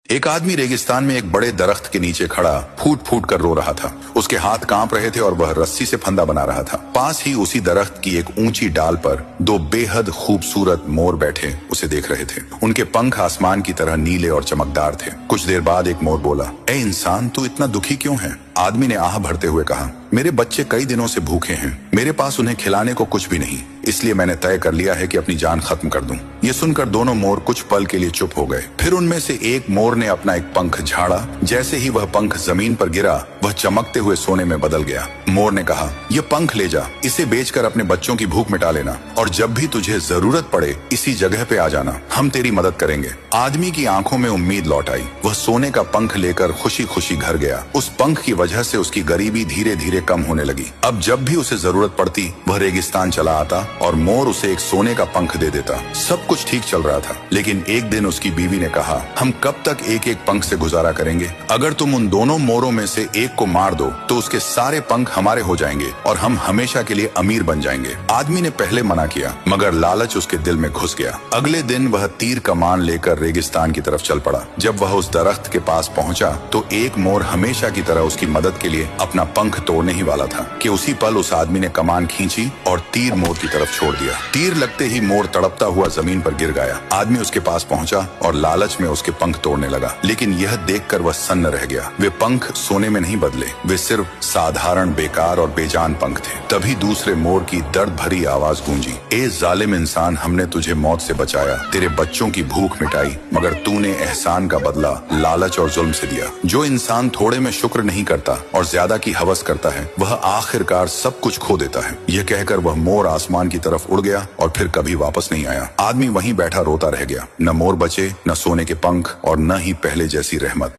एक आदमी रेगिस्तान में एक बड़े दरख्त के नीचे खड़ा फूट फूट कर रो रहा था। उसके हाथ कांप रहे थे और वह रस्सी से फंदा बना रहा था। पास ही उसी दरख्त की एक ऊंची डाल पर दो बेहद खूबसूरत मोर बैठे उसे देख रहे थे। उनके पंख आसमान की तरह नीले और चमकदार थे। कुछ देर बाद एक मोर बोला, ए इंसान, तू इतना दुखी क्यों है? आदमी ने आह भरते हुए कहा, मेरे बच्चे कई दिनों से भूखे हैं। मेरे पास उन्हें खिलाने को कुछ भी नहीं, इसलिए मैंने तय कर लिया है कि अपनी जान खत्म कर दूं। ये सुनकर दोनों मोर कुछ पल के लिए चुप हो गए। फिर उनमें से एक मोर ने अपना एक पंख झाड़ा। जैसे ही वह पंख जमीन पर गिरा, वह चमकते हुए सोने में बदल गया। मोर ने कहा, यह पंख ले जा, इसे बेचकर अपने बच्चों की भूख मिटा लेना, और जब भी तुझे जरूरत पड़े इसी जगह पे आ जाना, हम तेरी मदद करेंगे। आदमी की आंखों में उम्मीद लौट आई। वह सोने का पंख लेकर खुशी खुशी घर गया। उस पंख की वजह से उसकी गरीबी धीरे धीरे कम होने लगी। अब जब भी उसे जरूरत पड़ती, वह रेगिस्तान चला आता और मोर उसे एक सोने का पंख दे देता। सब कुछ ठीक चल रहा था, लेकिन एक दिन उसकी बीवी ने कहा, हम कब तक एक एक पंख से गुजारा करेंगे? अगर तुम उन दोनों मोरों में से एक को मार दो तो उसके सारे पंख हमारे हो जाएंगे और हम हमेशा के लिए अमीर बन जाएंगे। आदमी ने पहले मना किया, मगर लालच उसके दिल में घुस गया। अगले दिन वह तीर कमान लेकर रेगिस्तान की तरफ चल पड़ा। जब वह उस दरख्त के पास पहुंचा तो एक मोर हमेशा की तरह उसकी मदद के लिए अपना पंख तोड़ने ही वाला था कि उसी पल उस आदमी ने कमान खींची और तीर मोर की तरफ छोड़ दिया। तीर लगते ही मोर तड़पता हुआ जमीन पर गिर गया। आदमी उसके पास पहुंचा और लालच में उसके पंख तोड़ने लगा, लेकिन यह देखकर वह सन्न रह गया। वे पंख सोने में नहीं बदले, वे सिर्फ साधारण बेकार और बेजान पंख थे। तभी दूसरे मोर की दर्द भरी आवाज गूंजी, ए जालिम इंसान, हमने तुझे मौत से बचाया, तेरे बच्चों की भूख मिटाई, मगर तूने एहसान का बदला लालच और जुल्म से दिया। जो इंसान थोड़े में शुक्र नहीं करता और ज्यादा की हवस करता है, वह आखिरकार सब कुछ खो देता है। यह कहकर वह मोर आसमान की तरफ उड़ गया और फिर कभी वापस नहीं आया। आदमी वहीं बैठा रोता रह गया। न मोर बचे, न सोने के पंख, और न ही पहले जैसी रहमत।